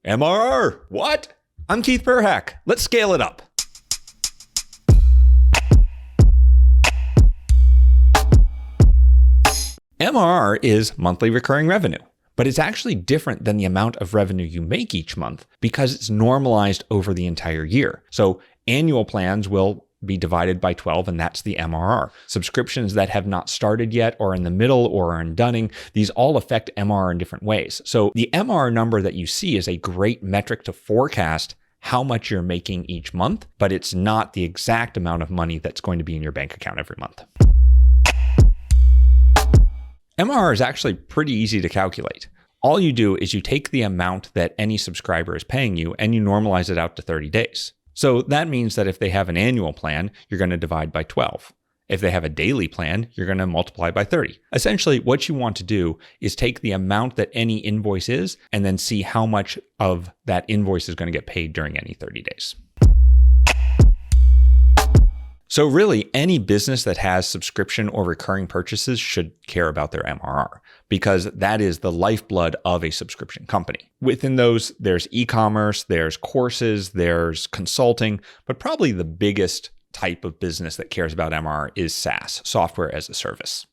MRR, what? I'm Keith Perhac. Let's scale it up. MRR is monthly recurring revenue, but it's actually different than the amount of revenue you make each month because it's normalized over the entire year. So annual plans will be divided by 12, and that's the MRR. Subscriptions that have not started yet or in the middle or are in dunning, these all affect MRR in different ways. So the MRR number that you see is a great metric to forecast how much you're making each month, but it's not the exact amount of money that's going to be in your bank account every month. MRR is actually pretty easy to calculate. All you do is you take the amount that any subscriber is paying you and you normalize it out to 30 days. So that means that if they have an annual plan, you're going to divide by 12. If they have a daily plan, you're going to multiply by 30. Essentially, what you want to do is take the amount that any invoice is and then see how much of that invoice is going to get paid during any 30 days. So really, any business that has subscription or recurring purchases should care about their MRR because that is the lifeblood of a subscription company. Within those, there's e-commerce, there's courses, there's consulting, but probably the biggest type of business that cares about MRR is SaaS, software as a service.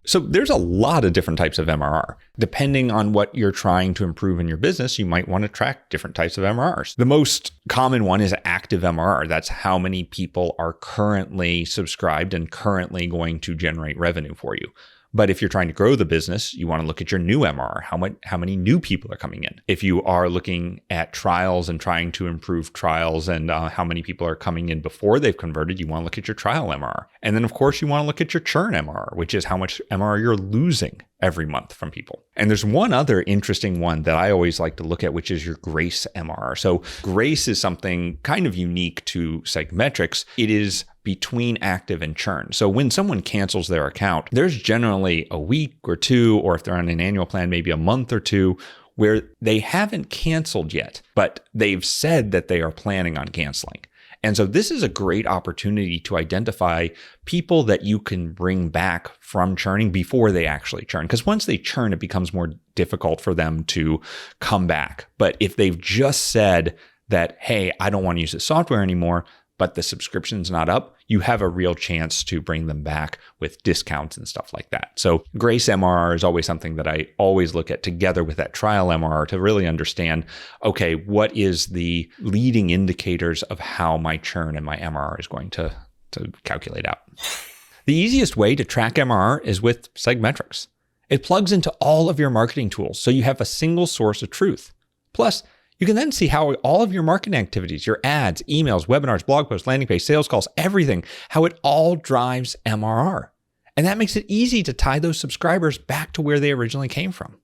So there's a lot of different types of MRR. Depending on what you're trying to improve in your business, you might want to track different types of MRRs. The most common one is active MRR. That's how many people are currently subscribed and currently going to generate revenue for you. But if you're trying to grow the business, you want to look at your new MRR. How many new people are coming in? If you are looking at trials and trying to improve trials and how many people are coming in before they've converted, you want to look at your trial MRR. And then, of course, you want to look at your churn MRR, which is how much MRR you're losing every month from people. And there's one other interesting one that I always like to look at, which is your grace MRR. So grace is something kind of unique to SegMetrics. It is between active and churn. So when someone cancels their account, there's generally a week or two, or if they're on an annual plan, maybe a month or two, where they haven't canceled yet, but they've said that they are planning on canceling. And so this is a great opportunity to identify people that you can bring back from churning before they actually churn. Because once they churn, it becomes more difficult for them to come back. But if they've just said that, hey, I don't want to use this software anymore, but the subscription's not up, you have a real chance to bring them back with discounts and stuff like that. So grace MRR is always something that I always look at together with that trial MRR to really understand, okay, what is the leading indicators of how my churn and my MRR is going to calculate out. The easiest way to track MRR is with SegMetrics. It plugs into all of your marketing tools, so you have a single source of truth. Plus, you can then see how all of your marketing activities, your ads, emails, webinars, blog posts, landing page, sales calls, everything, how it all drives MRR. And that makes it easy to tie those subscribers back to where they originally came from.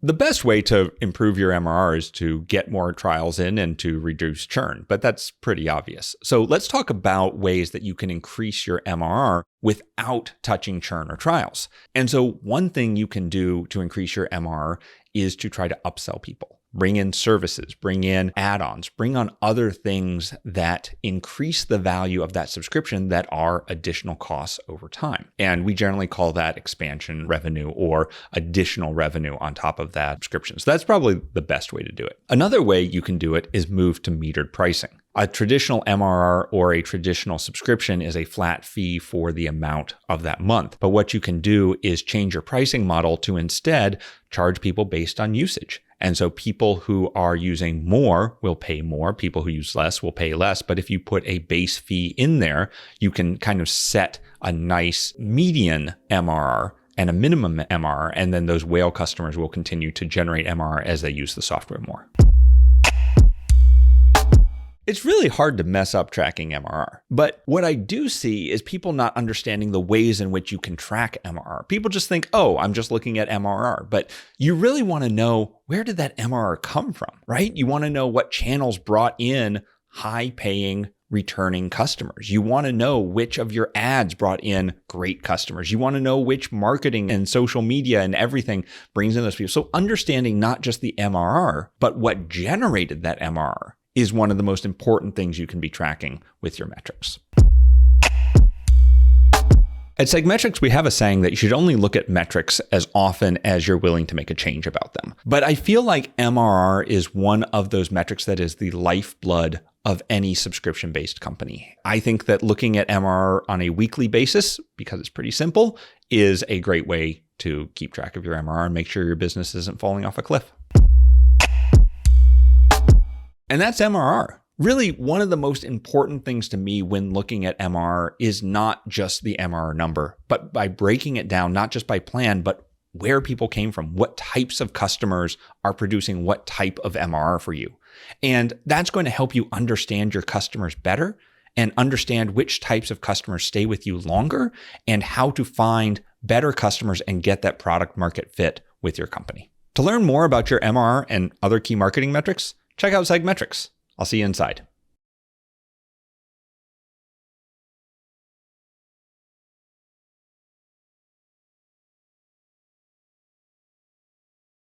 The best way to improve your MRR is to get more trials in and to reduce churn, but that's pretty obvious. So let's talk about ways that you can increase your MRR without touching churn or trials. And so one thing you can do to increase your MRR is to try to upsell people. Bring in services, bring in add-ons, bring on other things that increase the value of that subscription that are additional costs over time. And we generally call that expansion revenue or additional revenue on top of that subscription. So that's probably the best way to do it. Another way you can do it is move to metered pricing. A traditional MRR or a traditional subscription is a flat fee for the amount of that month. But what you can do is change your pricing model to instead charge people based on usage. And so people who are using more will pay more. People who use less will pay less. But if you put a base fee in there, you can kind of set a nice median MRR and a minimum MRR. And then those whale customers will continue to generate MRR as they use the software more. It's really hard to mess up tracking MRR, but what I do see is people not understanding the ways in which you can track MRR. People just think, oh, I'm just looking at MRR, but you really want to know, where did that MRR come from, right? You want to know what channels brought in high-paying returning customers. You want to know which of your ads brought in great customers. You want to know which marketing and social media and everything brings in those people. So understanding not just the MRR, but what generated that MRR is one of the most important things you can be tracking with your metrics. At SegMetrics, we have a saying that you should only look at metrics as often as you're willing to make a change about them. But I feel like MRR is one of those metrics that is the lifeblood of any subscription-based company. I think that looking at MRR on a weekly basis, because it's pretty simple, is a great way to keep track of your MRR and make sure your business isn't falling off a cliff. And that's MRR. Really, one of the most important things to me when looking at MRR is not just the MRR number, but by breaking it down, not just by plan, but where people came from, what types of customers are producing what type of MRR for you. And that's going to help you understand your customers better and understand which types of customers stay with you longer and how to find better customers and get that product market fit with your company. To learn more about your MRR and other key marketing metrics, check out SegMetrics. I'll see you inside.